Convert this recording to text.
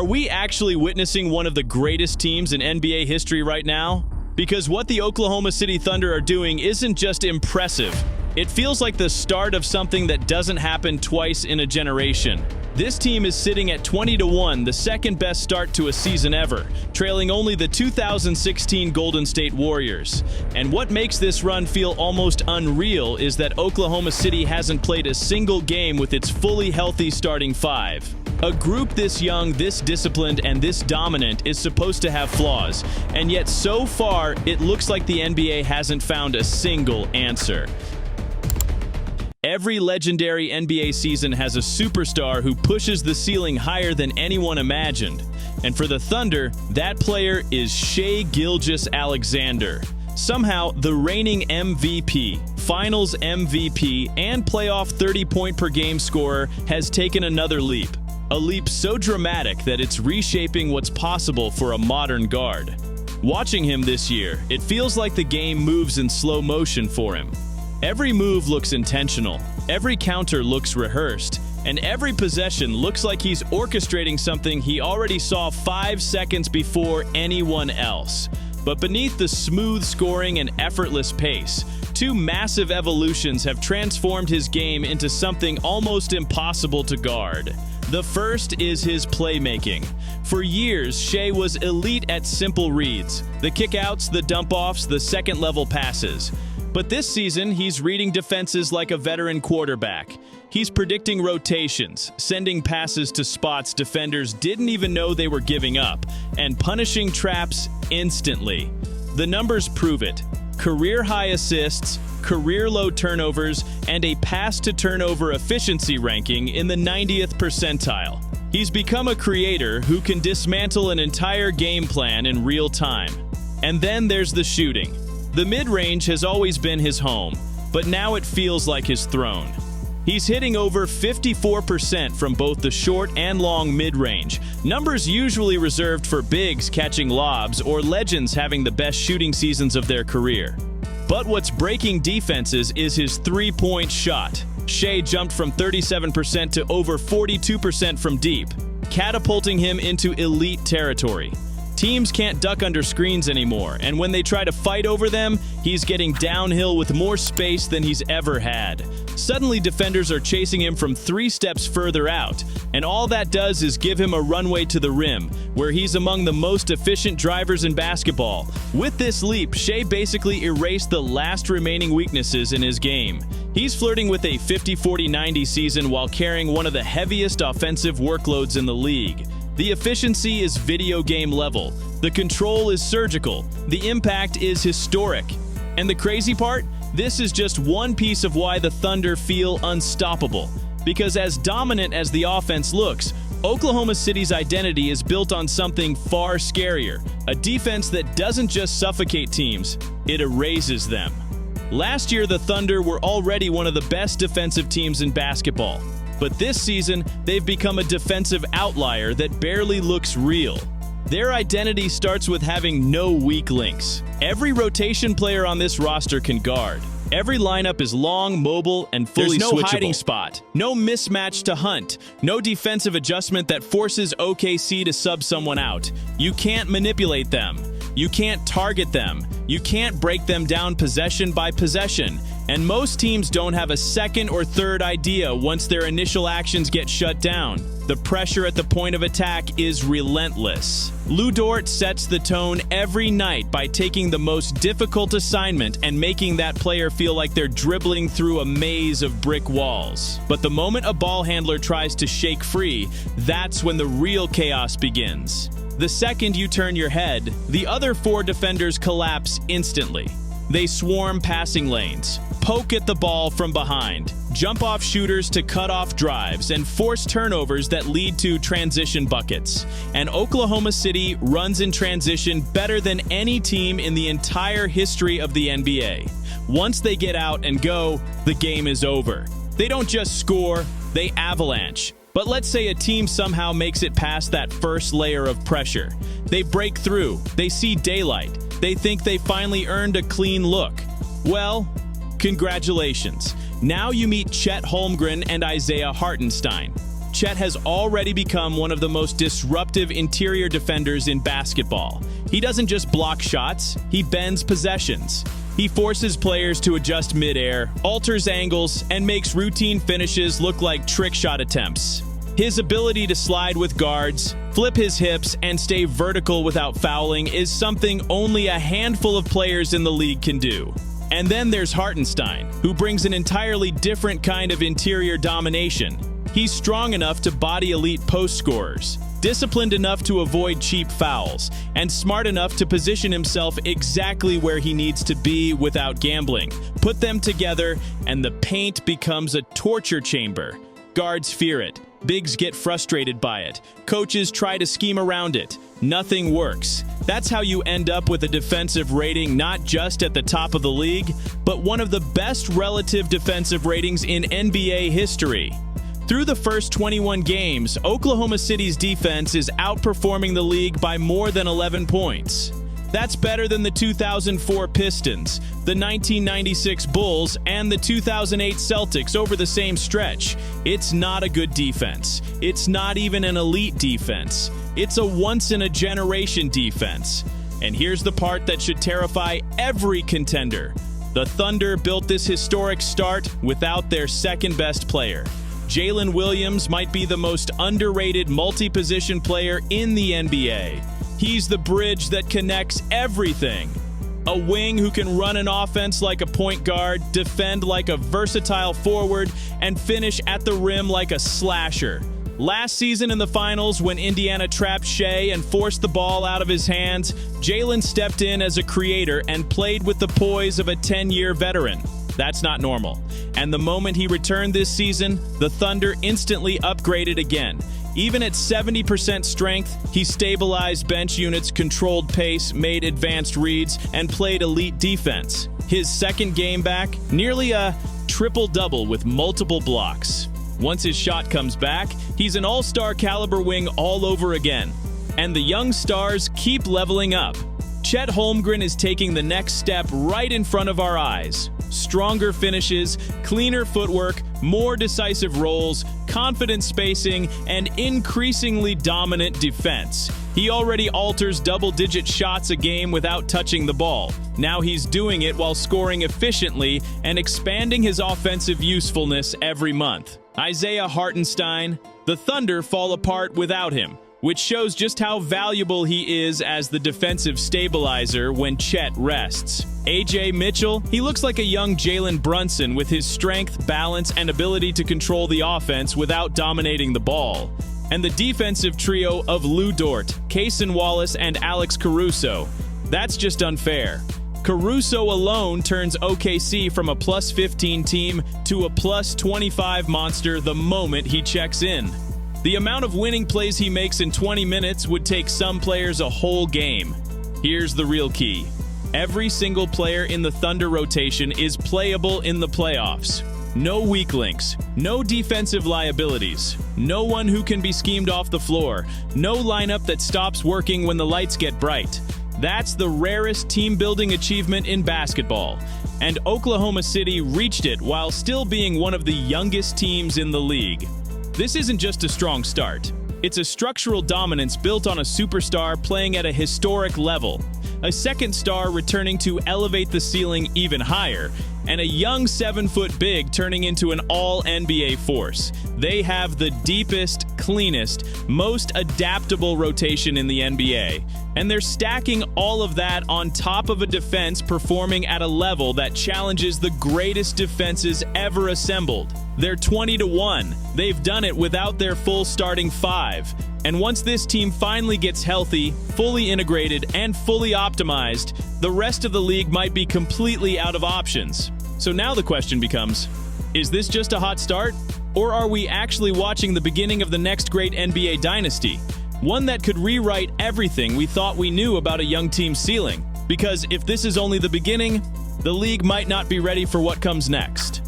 we actually witnessing one of the greatest teams in NBA history right now? Because what the Oklahoma City Thunder are doing isn't just impressive. It feels like the start of something that doesn't happen twice in a generation. This team is sitting at 20-1, the second best start to a season ever, trailing only the 2016 Golden State Warriors. And what makes this run feel almost unreal is that Oklahoma City hasn't played a single game with its fully healthy starting five. A group this young, this disciplined, and this dominant is supposed to have flaws, and yet so far it looks like the NBA hasn't found a single answer. Every legendary NBA season has a superstar who pushes the ceiling higher than anyone imagined. And for the Thunder, that player is Shai Gilgeous-Alexander. Somehow, the reigning MVP, Finals MVP, and playoff 30-point-per-game scorer has taken another leap. A leap so dramatic that it's reshaping what's possible for a modern guard. Watching him this year, it feels like the game moves in slow motion for him. Every move looks intentional, every counter looks rehearsed, and every possession looks like he's orchestrating something he already saw 5 seconds before anyone else. But beneath the smooth scoring and effortless pace, two massive evolutions have transformed his game into something almost impossible to guard. The first is his playmaking. For years, Shai was elite at simple reads, the kickouts, the dump-offs, the second-level passes. But this season, he's reading defenses like a veteran quarterback. He's predicting rotations, sending passes to spots defenders didn't even know they were giving up, and punishing traps instantly. The numbers prove it. Career-high assists, career-low turnovers, and a pass-to-turnover efficiency ranking in the 90th percentile. He's become a creator who can dismantle an entire game plan in real time. And then there's the shooting. The mid-range has always been his home, but now it feels like his throne. He's hitting over 54% from both the short and long mid-range, numbers usually reserved for bigs catching lobs or legends having the best shooting seasons of their career. But what's breaking defenses is his three-point shot. Shai jumped from 37% to over 42% from deep, catapulting him into elite territory. Teams can't duck under screens anymore, and when they try to fight over them, he's getting downhill with more space than he's ever had. Suddenly, defenders are chasing him from 3 steps further out, and all that does is give him a runway to the rim, where he's among the most efficient drivers in basketball. With this leap, Shai basically erased the last remaining weaknesses in his game. He's flirting with a 50-40-90 season while carrying one of the heaviest offensive workloads in the league. The efficiency is video game level, the control is surgical, the impact is historic. And the crazy part? This is just one piece of why the Thunder feel unstoppable. Because as dominant as the offense looks, Oklahoma City's identity is built on something far scarier, a defense that doesn't just suffocate teams, it erases them. Last year, the Thunder were already one of the best defensive teams in basketball. But this season, they've become a defensive outlier that barely looks real. Their identity starts with having no weak links. Every rotation player on this roster can guard. Every lineup is long, mobile, and fully switchable. There's no hiding spot, no mismatch to hunt, no defensive adjustment that forces OKC to sub someone out. You can't manipulate them. You can't target them. You can't break them down possession by possession. And most teams don't have a second or third idea once their initial actions get shut down. The pressure at the point of attack is relentless. Lu Dort sets the tone every night by taking the most difficult assignment and making that player feel like they're dribbling through a maze of brick walls. But the moment a ball handler tries to shake free, that's when the real chaos begins. The second you turn your head, the other 4 defenders collapse instantly. They swarm passing lanes, poke at the ball from behind, jump off shooters to cut off drives, and force turnovers that lead to transition buckets. And Oklahoma City runs in transition better than any team in the entire history of the NBA. Once they get out and go, the game is over. They don't just score, they avalanche. But let's say a team somehow makes it past that first layer of pressure. They break through, they see daylight, they think they finally earned a clean look. Well, congratulations. Now you meet Chet Holmgren and Isaiah Hartenstein. Chet has already become one of the most disruptive interior defenders in basketball. He doesn't just block shots, he bends possessions. He forces players to adjust midair, alters angles, and makes routine finishes look like trick shot attempts. His ability to slide with guards, flip his hips, and stay vertical without fouling is something only a handful of players in the league can do. And then there's Hartenstein, who brings an entirely different kind of interior domination. He's strong enough to body elite post scorers, disciplined enough to avoid cheap fouls, and smart enough to position himself exactly where he needs to be without gambling. Put them together, and the paint becomes a torture chamber. Guards fear it. Bigs get frustrated by it. Coaches try to scheme around it. Nothing works. That's how you end up with a defensive rating not just at the top of the league, but one of the best relative defensive ratings in NBA history. Through the first 21 games, Oklahoma City's defense is outperforming the league by more than 11 points. That's better than the 2004 Pistons, the 1996 Bulls, and the 2008 Celtics over the same stretch. It's not a good defense. It's not even an elite defense. It's a once-in-a-generation defense. And here's the part that should terrify every contender. The Thunder built this historic start without their second-best player. Jalen Williams might be the most underrated multi-position player in the NBA. He's the bridge that connects everything. A wing who can run an offense like a point guard, defend like a versatile forward, and finish at the rim like a slasher. Last season in the finals, when Indiana trapped Shai and forced the ball out of his hands, Jalen stepped in as a creator and played with the poise of a 10-year veteran. That's not normal. And the moment he returned this season, the Thunder instantly upgraded again. Even at 70% strength, he stabilized bench units, controlled pace, made advanced reads, and played elite defense. His second game back, nearly a triple-double with multiple blocks. Once his shot comes back, he's an all-star caliber wing all over again. And the young stars keep leveling up. Chet Holmgren is taking the next step right in front of our eyes. Stronger finishes, cleaner footwork, more decisive rolls, confident spacing, and increasingly dominant defense. He already alters double-digit shots a game without touching the ball. Now he's doing it while scoring efficiently and expanding his offensive usefulness every month. Isaiah Hartenstein, the Thunder fall apart without him, which shows just how valuable he is as the defensive stabilizer when Chet rests. A.J. Mitchell, he looks like a young Jalen Brunson with his strength, balance, and ability to control the offense without dominating the ball. And the defensive trio of Lou Dort, Cason Wallace, and Alex Caruso. That's just unfair. Caruso alone turns OKC from a +15 team to a +25 monster the moment he checks in. The amount of winning plays he makes in 20 minutes would take some players a whole game. Here's the real key. Every single player in the Thunder rotation is playable in the playoffs. No weak links, no defensive liabilities, no one who can be schemed off the floor, no lineup that stops working when the lights get bright. That's the rarest team-building achievement in basketball. And Oklahoma City reached it while still being one of the youngest teams in the league. This isn't just a strong start. It's a structural dominance built on a superstar playing at a historic level, a second star returning to elevate the ceiling even higher, and a young 7-foot big turning into an all-NBA force. They have the deepest, cleanest, most adaptable rotation in the NBA, and they're stacking all of that on top of a defense performing at a level that challenges the greatest defenses ever assembled. They're 20-1. They've done it without their full starting five. And once this team finally gets healthy, fully integrated, and fully optimized, the rest of the league might be completely out of options. So now the question becomes, is this just a hot start? Or are we actually watching the beginning of the next great NBA dynasty? One that could rewrite everything we thought we knew about a young team's ceiling. Because if this is only the beginning, the league might not be ready for what comes next.